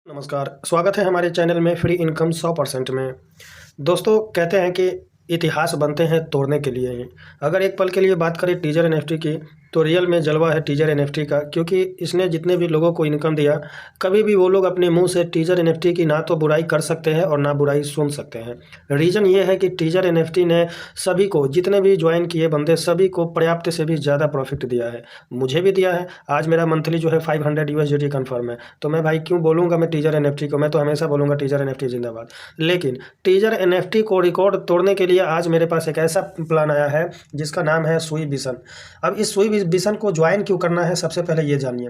नमस्कार, स्वागत है हमारे चैनल में फ्री इनकम 100% में। दोस्तों कहते हैं कि इतिहास बनते हैं तोड़ने के लिए ही। अगर एक पल के लिए बात करें टीजर एनएफटी की, तो रियल में जलवा है टीजर एनएफटी का, क्योंकि इसने जितने भी लोगों को इनकम दिया, कभी भी वो लोग अपने मुंह से टीजर एनएफटी की ना तो बुराई कर सकते हैं और ना बुराई सुन सकते हैं। रीज़न ये है कि टीजर एनएफटी ने सभी को, जितने भी ज्वाइन किए बंदे, सभी को पर्याप्त से भी ज़्यादा प्रॉफिट दिया है। मुझे भी दिया है। आज मेरा मंथली जो है 500 USDT कन्फर्म है। तो मैं भाई क्यों बोलूँगा मैं टीजर एनएफटी को, मैं तो हमेशा बोलूँगा टीजर एनएफटी जिंदाबाद। लेकिन टीजर एनएफटी को रिकॉर्ड तोड़ने के लिए आज मेरे पास एक ऐसा प्लान आया है जिसका नाम है सुई विजन। अब इस सुई विजन को ज्वाइन क्यों करना है, सबसे पहले ये जानिए।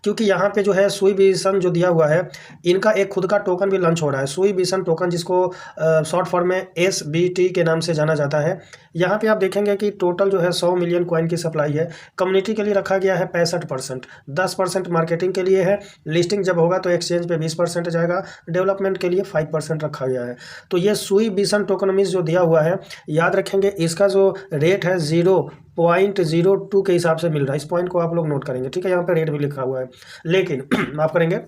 क्योंकि यहाँ पे जो है सुई विजन जो दिया हुआ है, इनका एक खुद का टोकन भी लॉन्च हो रहा है, सुई विजन टोकन, जिसको शॉर्ट फॉर्म में SBT के नाम से जाना जाता है। यहाँ पे आप देखेंगे कि टोटल जो है 100 मिलियन कॉइन की सप्लाई है। कम्युनिटी के लिए रखा गया है 65%, 10% मार्केटिंग के लिए है। लिस्टिंग जब होगा तो एक्सचेंज पे 20% जाएगा। डेवलपमेंट के लिए 5% रखा गया है। तो ये सुई विजन टोकनमीज जो दिया हुआ है, याद रखेंगे इसका जो रेट है 0.02 के हिसाब से मिल रहा है। इस पॉइंट को आप लोग नोट करेंगे, ठीक है। यहाँ पे रेट भी लिखा हुआ है, लेकिन माफ करेंगे,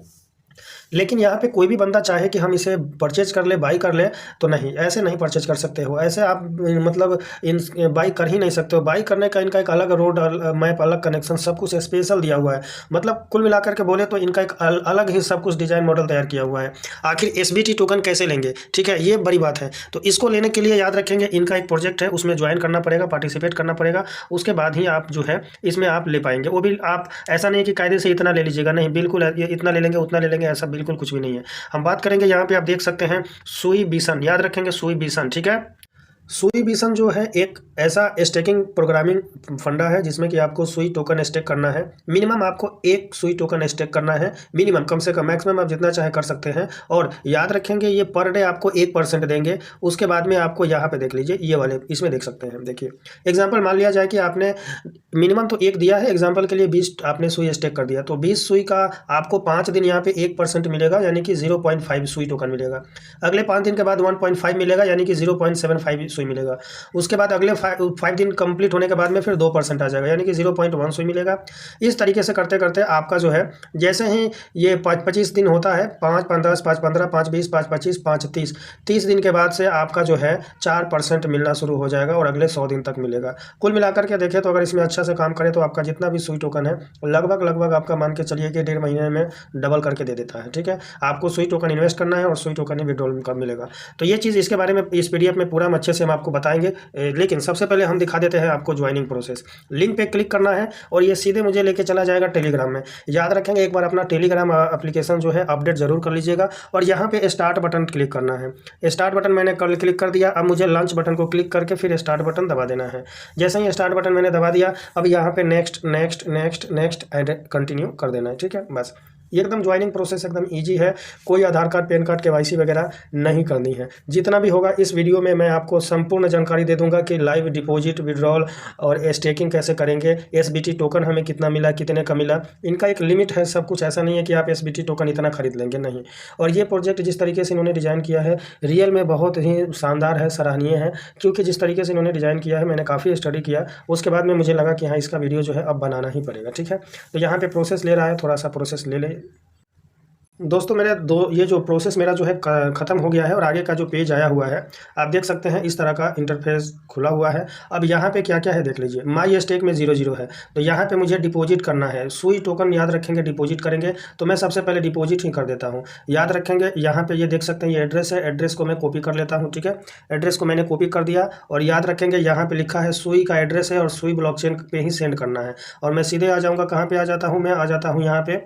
लेकिन यहाँ पे कोई भी बंदा चाहे कि हम इसे परचेज कर ले, बाई कर ले, तो नहीं, ऐसे नहीं परचेज कर सकते हो। ऐसे आप मतलब इन बाई कर ही नहीं सकते हो। बाई करने का इनका एक अलग रोड मैप, अलग कनेक्शन, सब कुछ स्पेशल दिया हुआ है। मतलब कुल मिलाकर के बोले तो इनका एक अलग ही सब कुछ डिजाइन मॉडल तैयार किया हुआ है। आखिर SBT टोकन कैसे लेंगे, ठीक है, ये बड़ी बात है। तो इसको लेने के लिए याद रखेंगे इनका एक प्रोजेक्ट है, उसमें ज्वाइन करना पड़ेगा, पार्टिसिपेट करना पड़ेगा। उसके बाद ही आप जो है इसमें आप ले पाएंगे। वो भी आप ऐसा नहीं कि कायदे से इतना ले लीजिएगा, नहीं, बिल्कुल इतना ले लेंगे उतना ले लेंगे, ऐसा बिल्कुल कुछ भी नहीं है। हम बात करेंगे, यहाँ पे आप देख सकते हैं सुई विजन, याद रखेंगे सुई विजन, ठीक है। सुई विजन जो है एक ऐसा स्टेकिंग प्रोग्रामिंग फंडा है जिसमें कि आपको सुई टोकन स्टेक करना है। मिनिमम आपको एक सुई टोकन स्टेक करना है, मिनिमम, कम से कम, मैक्सिमम आप जितना चाहे कर सकते हैं। और याद रखेंगे ये पर डे आपको 1% देंगे। उसके बाद में आपको यहाँ पे देख लीजिए, ये वाले इसमें देख सकते हैं। देखिए एग्जाम्पल मान लिया जाए कि आपने मिनिमम तो 1 दिया है, एग्जाम्पल के लिए 20 आपने सुई स्टेक कर दिया, तो 20 सुई का आपको 5 दिन यहाँ पे 1% मिलेगा, यानी कि 0.5 सुई टोकन मिलेगा। अगले 5 दिन के बाद 1.5 मिलेगा, यानी कि 0.75 सुई मिलेगा। उसके बाद अगले 5 दिन कंप्लीट होने के बाद में फिर 2% आ जाएगा, यानी कि 0.1 सुई मिलेगा। इस तरीके से करते करते आपका जो है, जैसे ही ये 25 दिन होता है, 5, 10, 5, 15, 5, 20, 5, 25, 5, 30 दिन के बाद से आपका जो है 4% मिलना शुरू हो जाएगा और अगले 100 दिन तक मिलेगा। कुल मिलाकर के देखें तो अगर इसमें अच्छा से काम करें तो आपका जितना भी सुई टोकन है, लगभग आपका मान के चलिए कि 1.5 महीने में डबल करके दे देता है, ठीक है। आपको सुई टोकन इन्वेस्ट करना है और सुई टोकन ही विड्रॉल का मिलेगा। तो ये चीज़, इसके बारे में इस PDF में पूरा अच्छे से हम आपको बताएंगे। लेकिन सबसे पहले हम दिखा देते हैं आपको ज्वाइनिंग प्रोसेस। लिंक पे क्लिक करना है और ये सीधे मुझे लेके चला जाएगा टेलीग्राम में। याद रखेंगे एक बार अपना टेलीग्राम एप्लीकेशन जो है अपडेट जरूर कर लीजिएगा और यहाँ पे स्टार्ट बटन क्लिक करना है। स्टार्ट बटन मैंने क्लिक कर दिया। अब मुझे लॉन्च बटन को क्लिक करके फिर स्टार्ट बटन दबा देना है। जैसे ही स्टार्ट बटन मैंने दबा दिया, अब यहाँ पे next next next next and continue कर देना है, ठीक है। बस ये एकदम ज्वाइनिंग प्रोसेस एकदम इजी है। कोई आधार कार्ड, पैन कार्ड, KYC वगैरह नहीं करनी है। जितना भी होगा इस वीडियो में मैं आपको संपूर्ण जानकारी दे दूंगा कि लाइव डिपॉजिट, विड्रॉल और स्टेकिंग कैसे करेंगे, SBT टोकन हमें कितना मिला, कितने का मिला। इनका एक लिमिट है सब कुछ, ऐसा नहीं है कि आप SBT टोकन इतना खरीद लेंगे, नहीं। और ये प्रोजेक्ट जिस तरीके से इन्होंने डिज़ाइन किया है, रियल में बहुत ही शानदार है, सराहनीय है। क्योंकि जिस तरीके से इन्होंने डिज़ाइन किया है, मैंने काफ़ी स्टडी किया, उसके बाद में मुझे लगा कि हाँ, इसका वीडियो जो है अब बनाना ही पड़ेगा, ठीक है। तो यहाँ पे प्रोसेस ले रहा है, थोड़ा सा प्रोसेस ले ले। दोस्तों मेरे ये जो प्रोसेस मेरा जो है ख़त्म हो गया है और आगे का जो पेज आया हुआ है, आप देख सकते हैं इस तरह का इंटरफेस खुला हुआ है। अब यहाँ पे क्या क्या है देख लीजिए। माई स्टेक में 0 है, तो यहाँ पे मुझे डिपॉजिट करना है। सुई टोकन याद रखेंगे डिपॉजिट करेंगे, तो मैं सबसे पहले डिपॉजिट ही कर देता हूँ। याद रखेंगे यहाँ पे ये देख सकते हैं, ये एड्रेस है, एड्रेस को मैं कॉपी कर लेता हूँ, ठीक है। एड्रेस को मैंने कॉपी कर दिया और याद रखेंगे यहाँ पर लिखा है सुई का एड्रेस है और सुई ब्लॉकचेन पे ही सेंड करना है। और मैं सीधे आ जाऊँगा, कहाँ पर आ जाता हूँ, मैं आ जाता हूँ यहाँ पे,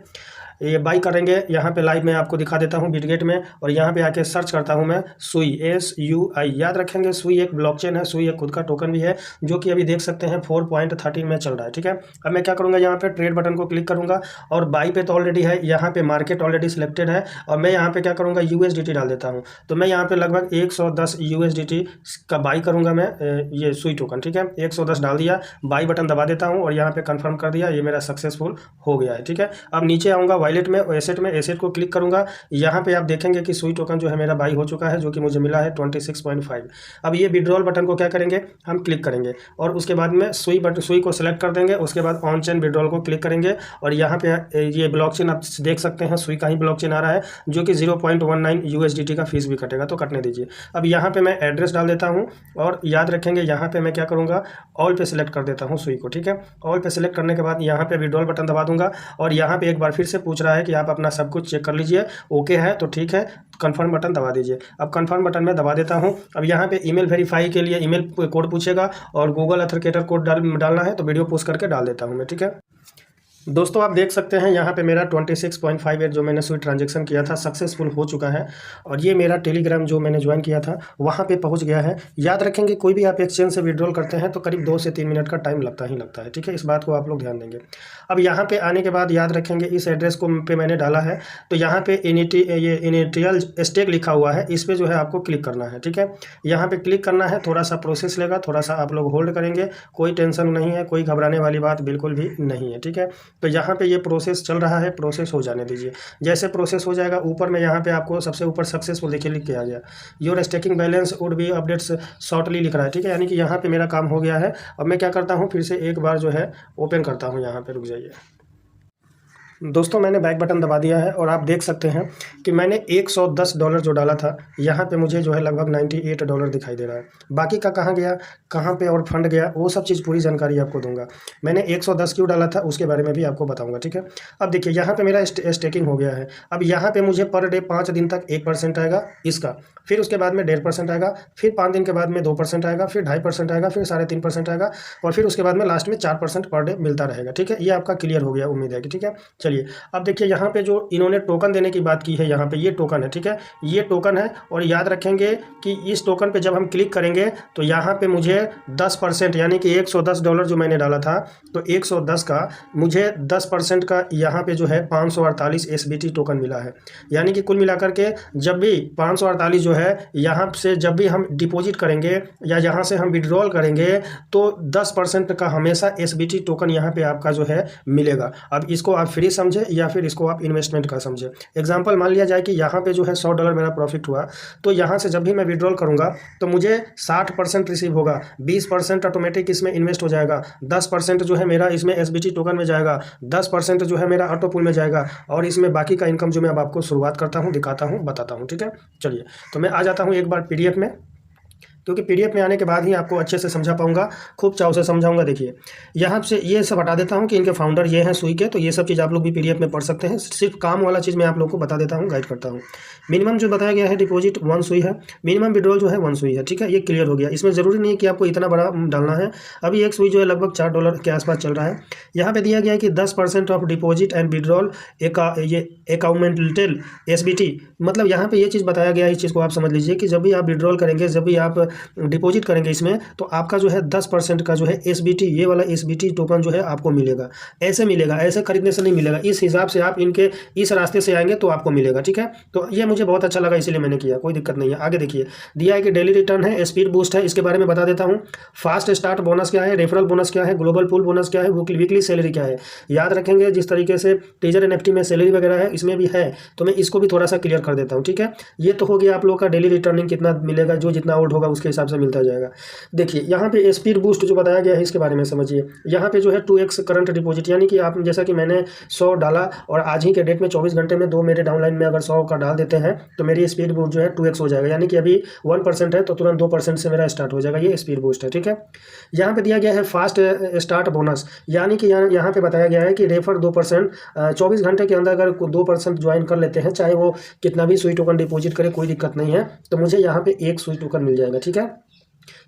ये बाई करेंगे। यहाँ पे लाइव में आपको दिखा देता हूँ बिटगेट में, और यहाँ पे आके सर्च करता हूँ मैं सुई, SUI। याद रखेंगे सुई एक ब्लॉकचेन है, सुई एक खुद का टोकन भी है, जो कि अभी देख सकते हैं 4.13 में चल रहा है, ठीक है। अब मैं क्या करूँगा, यहाँ पे ट्रेड बटन को क्लिक करूँगा और बाई पे तो ऑलरेडी है, यहाँ पे मार्केट ऑलरेडी सिलेक्टेड है, और मैं यहाँ पे क्या करूँगा, USDT डाल देता हूँ। तो मैं यहाँ पे लगभग 110 USDT का बाई करूँगा मैं, ये सुई टोकन, ठीक है। 110 डाल दिया, बाई बटन दबा देता हूँ और यहाँ पे कन्फर्म कर दिया। ये मेरा सक्सेसफुल हो गया है, ठीक है। अब नीचे आऊँगा, वॉलेट में एसेट को क्लिक करूँगा। यहाँ पे आप देखेंगे कि सुई टोकन जो है मेरा बाई हो चुका है, जो कि मुझे मिला है 26.5। अब ये विड्रॉल बटन को क्या करेंगे, हम क्लिक करेंगे और उसके बाद में सुई को सिलेक्ट कर देंगे। उसके बाद ऑन चेन विड्रॉल को क्लिक करेंगे और यहाँ पे ये ब्लॉकचेन आप देख सकते हैं, सुई का ही ब्लॉकचेन आ रहा है, जो कि 0.19 USDT का फीस भी कटेगा, तो कटने दीजिए। अब यहाँ पे मैं एड्रेस डाल देता हूँ और याद रखेंगे यहाँ पे मैं क्या करूँगा, ऑल पे सिलेक्ट कर देता हूँ सुई को, ठीक है। ऑल पे सिलेक्ट करने के बाद यहाँ पे विड्रॉल बटन दबा दूंगा और यहाँ पे एक बार फिर से पूछ रहा है कि आप अपना सब कुछ चेक कर लीजिए, ओके है तो ठीक है, कंफर्म बटन दबा दीजिए। अब कंफर्म बटन में दबा देता हूँ। अब यहाँ पे ईमेल वेरीफाई के लिए ईमेल कोड पूछेगा और गूगल ऑथेंटिकेटर कोड डालना है, तो वीडियो पोस्ट करके डाल देता हूँ मैं, ठीक है। दोस्तों आप देख सकते हैं यहाँ पे मेरा 26.58 जो मैंने सुई ट्रांजैक्शन किया था सक्सेसफुल हो चुका है और ये मेरा टेलीग्राम जो मैंने ज्वाइन किया था वहाँ पे पहुँच गया है। याद रखेंगे कोई भी आप एक्सचेंज से विड्रॉल करते हैं तो करीब 2 से 3 मिनट का टाइम लगता है, ठीक है। इस बात को आप लोग ध्यान देंगे। अब यहाँ पे आने के बाद याद रखेंगे इस एड्रेस को पे मैंने डाला है, तो यहाँ पे इनिशियल स्टेक लिखा हुआ है, इस पर जो है आपको क्लिक करना है, ठीक है। यहाँ पे क्लिक करना है, थोड़ा सा प्रोसेस लेगा, थोड़ा सा आप लोग होल्ड करेंगे, कोई टेंशन नहीं है, कोई घबराने वाली बात बिल्कुल भी नहीं है, ठीक है। तो यहाँ पे ये प्रोसेस चल रहा है, प्रोसेस हो जाने दीजिए। जैसे प्रोसेस हो जाएगा ऊपर में यहाँ पे आपको सबसे ऊपर सक्सेसफुल देखिए लिख के आ गया, your staking balance would be updates shortly लिख रहा है, ठीक है। यानी कि यहाँ पे मेरा काम हो गया है। अब मैं क्या करता हूँ, फिर से एक बार जो है ओपन करता हूँ, यहाँ पे रुक जाइए। दोस्तों मैंने बैक बटन दबा दिया है और आप देख सकते हैं कि मैंने $110 जो डाला था यहाँ पे मुझे जो है लगभग $98 दिखाई दे रहा है। बाकी का कहाँ गया, कहाँ पे और फंड गया, वो सब चीज़ पूरी जानकारी आपको दूंगा। मैंने 110 क्यों डाला था उसके बारे में भी आपको बताऊंगा, ठीक है। अब देखिए यहाँ पे मेरा स्टेकिंग हो गया है। अब यहाँ पे मुझे पर डे 5 दिन तक 1% आएगा इसका, फिर उसके बाद में 1.5% आएगा, फिर 5 दिन के बाद में 2% आएगा, फिर 2.5% आएगा, फिर 3.5% आएगा और फिर उसके बाद में लास्ट में 4% पर डे मिलता रहेगा, ठीक है। ये आपका क्लियर हो गया, उम्मीद है कि ठीक है। चलिए अब देखिए यहाँ पे जो इन्होंने टोकन देने की बात की है, यहाँ पे ये टोकन है, ठीक है, ये टोकन है। और याद रखेंगे कि इस टोकन पे जब हम क्लिक करेंगे तो यहाँ पे मुझे 10% यानी कि $110 जो मैंने डाला था, तो 110 का मुझे 10% का यहाँ पे जो है 548 SBT टोकन मिला है। यानी कि कुल मिलाकर के जब भी 548 जो है यहाँ से जब भी हम डिपॉजिट करेंगे या यहाँ से हम विड्रॉल करेंगे तो 10% का हमेशा SBT टोकन यहाँ पे आपका जो है मिलेगा। अब इसको आप फ्री समझे या फिर इसको आप इन्वेस्टमेंट का समझे। एग्जांपल मान लिया जाए कि यहाँ पे जो है $100 मेरा प्रॉफिट हुआ, तो यहाँ से जब भी मैं विड्रॉल करूँगा तो मुझे 60% रिसीव होगा, 20% ऑटोमेटिक इसमें इन्वेस्ट हो जाएगा, 10% जो है मेरा इसमें SBT टोकन में जाएगा, 10% जो है मेरा ऑटो पूल में जाएगा और इसमें बाकी का इनकम जो मैं अब आपको शुरुआत करता हूँ, दिखाता हूँ, बताता हूँ, ठीक है। चलिए तो मैं आ जाता हूँ एक बार PDF में, क्योंकि PDF में आने के बाद ही आपको अच्छे से समझा पाऊंगा, खूब चाव से समझाऊंगा। देखिए यहाँ से ये सब हटा देता हूँ कि इनके फाउंडर ये हैं सुई के, तो ये सब चीज़ आप लोग भी PDF में पढ़ सकते हैं। सिर्फ काम वाला चीज़ मैं आप लोग को बता देता हूँ, गाइड करता हूँ। मिनिमम जो बताया गया है डिपॉजिट 1 सुई है, मिनिमम विड्रॉल जो है 1 सुई है, ठीक है। ये क्लियर हो गया। इसमें ज़रूरी नहीं कि आपको इतना बड़ा डालना है। अभी एक सुई जो है लगभग $4 के आसपास चल रहा है। यहाँ पर दिया गया है कि 10% ऑफ डिपॉजिट एंड विड्रॉल ये अकाउंटेंटल SBT, मतलब यहाँ पर ये चीज़ बताया गया है। इस चीज़ को आप समझ लीजिए कि जब भी आप विड्रॉल करेंगे, जब भी आप डिपॉजिट करेंगे इसमें, तो आपका जो है 10% का जो है SBT, ये वाला SBT टोकन जो है आपको मिलेगा। ऐसे मिलेगा, ऐसे खरीदने से नहीं मिलेगा, इस हिसाब से आप इनके इस रास्ते से आएंगे तो आपको मिलेगा, ठीक है। तो ये मुझे बहुत अच्छा लगा, इसीलिए मैंने किया, कोई दिक्कत नहीं है। आगे देखिए दिया है कि डेली रिटर्न है, स्पीड बूस्ट है, इसके बारे में बता देता हूँ। फास्ट स्टार्ट बोनस क्या है, रेफरल बोनस क्या है, ग्लोबल पूल बोनस क्या है, वीकली सैलरी क्या है। याद रखेंगे जिस तरीके से टीजर NFT में सैलरी वगैरह है, इसमें भी है, तो मैं इसको भी थोड़ा सा क्लियर कर देता हूँ, ठीक है। ये तो हो गया आप लोग का डेली रिटर्निंग कितना मिलेगा, जो जितना ओल्ड होगा उसके हिसाब से मिलता जाएगा। देखिए यहाँ पे स्पीड बूस्ट जो बताया गया है इसके बारे में समझिए। यहाँ पे जो है 2x करंट डिपॉजिट, यानी कि आप जैसा कि मैंने 100 डाला और आज ही के डेट में 24 घंटे में 2 मेरे डाउनलाइन में अगर 100 का डाल देते हैं तो मेरी स्पीड बूस्ट जो है 2x हो जाएगा। यानी कि अभी 1% है तो तुरंत 2% से मेरा स्टार्ट हो जाएगा। ये स्पीड बूस्ट है, ठीक है। यहाँ पे दिया गया है फास्ट स्टार्ट बोनस, यानी कि यहाँ पे बताया गया है कि रेफर 2%, 24 घंटे के अंदर अगर 2% ज्वाइन कर लेते हैं, चाहे वो कितना भी सुई टोकन डिपॉजिट करे, कोई दिक्कत नहीं है, तो मुझे यहाँ पे 1 सुई टोकन मिल जाएगा, ठीक है।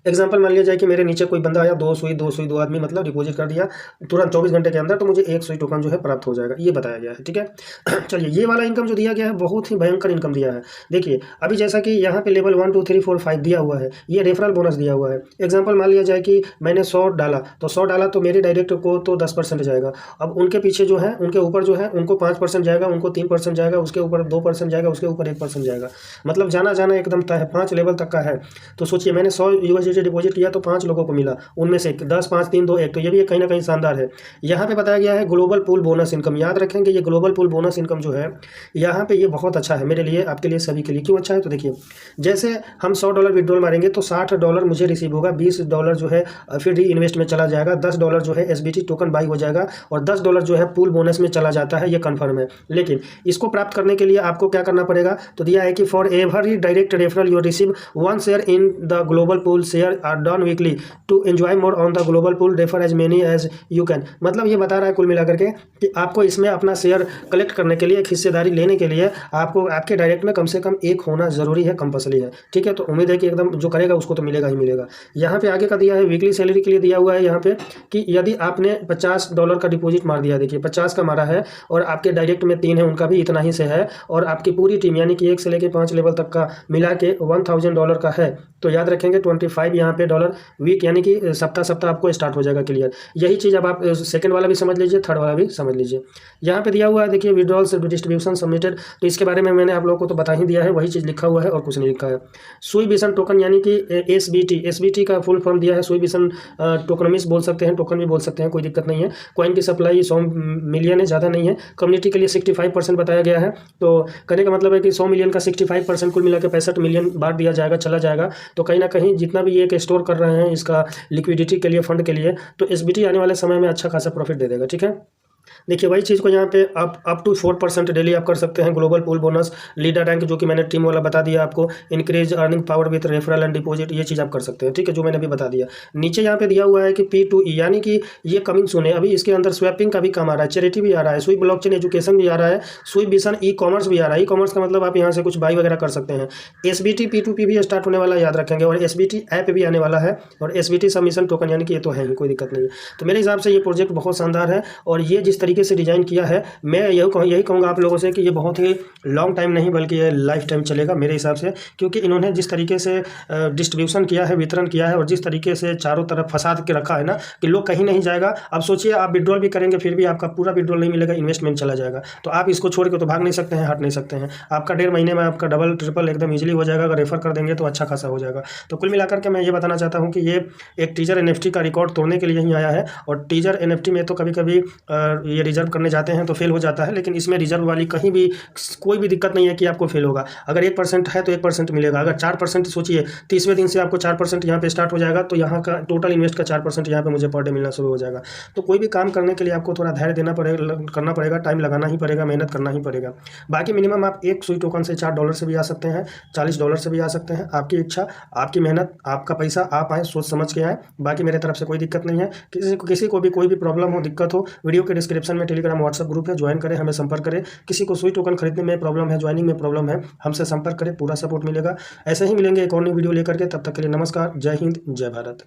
एग्जाम्पल मान लिया जाए कि मेरे नीचे कोई बंदा आया, 2 आदमी मतलब डिपॉजिट कर दिया तुरंत 24 घंटे के अंदर, तो मुझे 1 सुई टोकन जो है प्राप्त हो जाएगा। ये बताया गया है, ठीक है। चलिए ये वाला इनकम जो दिया गया है बहुत ही भयंकर इनकम दिया है। देखिए अभी जैसा कि यहाँ पे लेवल 1 2 3 4 5 दिया हुआ है, ये रेफरल बोनस दिया हुआ है। एग्जाम्पल मान लिया जाए कि मैंने 100 डाला, तो 100 डाला तो मेरे डायरेक्ट को तो 10% जाएगा। अब उनके पीछे जो है, उनके ऊपर जो है, उनको 5% जाएगा, उनको 3% जाएगा, उसके ऊपर 2% जाएगा, उसके ऊपर 1% जाएगा। मतलब जाना एकदम तय है, 5 लेवल तक का है। तो सोचिए मैंने 100 यूएसडीटी डिपॉजिट किया तो 5 लोगों को मिला, उनमें से 10, 5, 3, 2, 1, तो ये भी कहीं ना कहीं शानदार है। यहाँ पे बताया गया है ग्लोबल पूल बोनस इनकम, याद रखेंगे ये ग्लोबल पूल बोनस इनकम जो है यहाँ पे ये बहुत अच्छा है मेरे लिए, आपके लिए, सभी के लिए। क्यों अच्छा है? तो देखिए, जैसे हम $100 विड्रॉल मारेंगे तो $60 मुझे रिसीव होगा, $20 जो है फिर री इन्वेस्ट में चला जाएगा, $10 जो है एसबीटी टोकन बाई हो जाएगा और $10 जो है पूल बोनस में चला जाता है, ये कन्फर्म है। लेकिन इसको प्राप्त करने के लिए आपको क्या करना पड़ेगा? तो दिया है कि for every direct referral you receive 1 share in the global pool, share are done weekly to enjoy more on the global pool, refer as many as you can. मतलब ये बता रहा है कुल मिलाकर के कि आपको इसमें अपना शेयर कलेक्ट करने के लिए, एक हिस्सेदारी लेने के लिए आपको आपके डायरेक्ट में कम से कम एक होना जरूरी है, कंपल्सरी है। ठीक है, तो उम्मीद है कि एकदम जो करेगा उसको तो मिलेगा ही मिलेगा। यहाँ पे आगे का दिया है वीकली सैलरी के लिए दिया हुआ है यहाँ पे कि यदि आपने $50 का डिपॉजिट मार दिया, देखिए 50 का मारा है और आपके डायरेक्ट में 3 है, उनका भी इतना ही से है, और आपकी पूरी टीम यानी कि 1 से लेकर 5 लेवल तक का मिला के $1000 का है, तो याद रखेंगे 25 यहाँ पे डॉलर वीक, यानी कि सप्ताह आपको स्टार्ट हो जाएगा क्लियर। यही चीज़ अब आप सेकंड वाला भी समझ लीजिए, थर्ड वाला भी समझ लीजिए। यहाँ पे दिया हुआ है देखिए विड्रॉल से डिस्ट्रीब्यूशन सबमिटेड, तो इसके बारे में मैंने आप लोगों को तो बता ही दिया है, वही चीज़ लिखा हुआ है और कुछ नहीं लिखा है। सुई बिसन टोकन यानी कि एसबीटी का फुल फॉर्म दिया है, सुई बिसन टोकनमिस बोल सकते हैं, टोकन भी बोल सकते हैं, कोई दिक्कत नहीं है। कॉइन की सप्लाई 100 मिलियन है, ज़्यादा नहीं है। कम्युनिटी के लिए 65% बताया गया है, तो कहने का मतलब है कि 100 मिलियन का 65% कुल मिला के 65 मिलियन बांट दिया जाएगा, चला जाएगा। तो कहीं ना कहीं जितना भी ये स्टोर कर रहे हैं इसका लिक्विडिटी के लिए, फंड के लिए, तो एसबीटी आने वाले समय में अच्छा खासा प्रॉफिट दे देगा। ठीक है, देखिए वही चीज़ को यहाँ पे अप टू 4% डेली आप कर सकते हैं। Global pool bonus, leader rank जो कि मैंने टीम वाला बता दिया आपको, increase earning power with referral and deposit, ये चीज़ आप कर सकते हैं। ठीक है, जो मैंने भी बता दिया। नीचे यहाँ पे दिया हुआ है कि P2E यानी कि ये कमिंग सुने, अभी इसके अंदर स्वैपिंग का भी काम आ रहा है, चैरिटी भी आ रहा है, सुई ब्लॉकचेन एजुकेशन भी आ रहा है, सुई बिसन ई कॉमर्स भी आ रहा है। ई कॉमर्स का मतलब आप यहाँ से कुछ बाई वगैरह कर सकते हैं। एसबीटी P2P भी स्टार्ट होने वाला, याद रखेंगे, और एसबीटी ऐप भी आने वाला है, और एसबीटी सबमिशन टोकन यानी कि ये तो है ही, कोई दिक्कत नहीं है। तो मेरे हिसाब से ये प्रोजेक्ट बहुत शानदार है, और ये जिस तरीके से डिजाइन किया है, मैं यही कहूँगा आप लोगों से कि ये बहुत ही लॉन्ग टाइम नहीं बल्कि ये लाइफ टाइम चलेगा मेरे हिसाब से, क्योंकि इन्होंने जिस तरीके से डिस्ट्रीब्यूशन किया है, वितरण किया है, और जिस तरीके से चारों तरफ फंसा के रखा है ना कि लोग कहीं नहीं जाएगा। अब सोचिए आप विड्रॉल भी करेंगे फिर भी आपका पूरा विड्रॉल नहीं मिलेगा, इन्वेस्टमेंट चला जाएगा, तो आप इसको छोड़ के तो भाग नहीं सकते हैं, हट नहीं सकते हैं। आपका 1.5 महीने में आपका डबल ट्रिपल एकदम ईजिली हो जाएगा, अगर रेफर कर देंगे तो अच्छा खासा हो जाएगा। तो कुल मिलाकर के मैं ये बताना चाहता हूँ कि ये एक टीजर एनएफटी का रिकॉर्ड तोड़ने के लिए ही आया है, और टीजर एनएफटी में तो कभी कभी ये रिजर्व करने जाते हैं तो फेल हो जाता है, लेकिन इसमें रिजर्व वाली कहीं भी कोई भी दिक्कत नहीं है कि आपको फेल होगा। अगर 1% है तो 1% मिलेगा, अगर 4% सोचिए 30वें दिन से आपको 4% यहाँ पे स्टार्ट हो जाएगा, तो यहाँ का टोटल इन्वेस्ट का 4% यहाँ पे मुझे पर डे मिलना शुरू हो जाएगा। तो कोई भी काम करने के लिए आपको थोड़ा धैर्य देना पड़ेगा, करना पड़ेगा, टाइम लगाना ही पड़ेगा, मेहनत करना ही पड़ेगा। बाकी मिनिमम आप एक सुई टोकन से $4 से भी आ सकते हैं, $40 से भी आ सकते हैं, आपकी इच्छा, आपकी मेहनत, आपका पैसा, आप आए सोच समझ के आए। बाकी मेरे तरफ से कोई दिक्कत नहीं है। किसी को भी कोई भी प्रॉब्लम हो, दिक्कत हो, वीडियो के डिस्क्रिप्शन में टेलीग्राम व्हाट्सएप ग्रुप है, ज्वाइन करें, हमें संपर्क करें। किसी को सुई टोकन खरीदने में प्रॉब्लम है, ज्वाइनिंग में प्रॉब्लम है, हमसे संपर्क करें, पूरा सपोर्ट मिलेगा। ऐसे ही मिलेंगे एक और नई वीडियो लेकर के, तब तक के लिए नमस्कार, जय हिंद, जय भारत।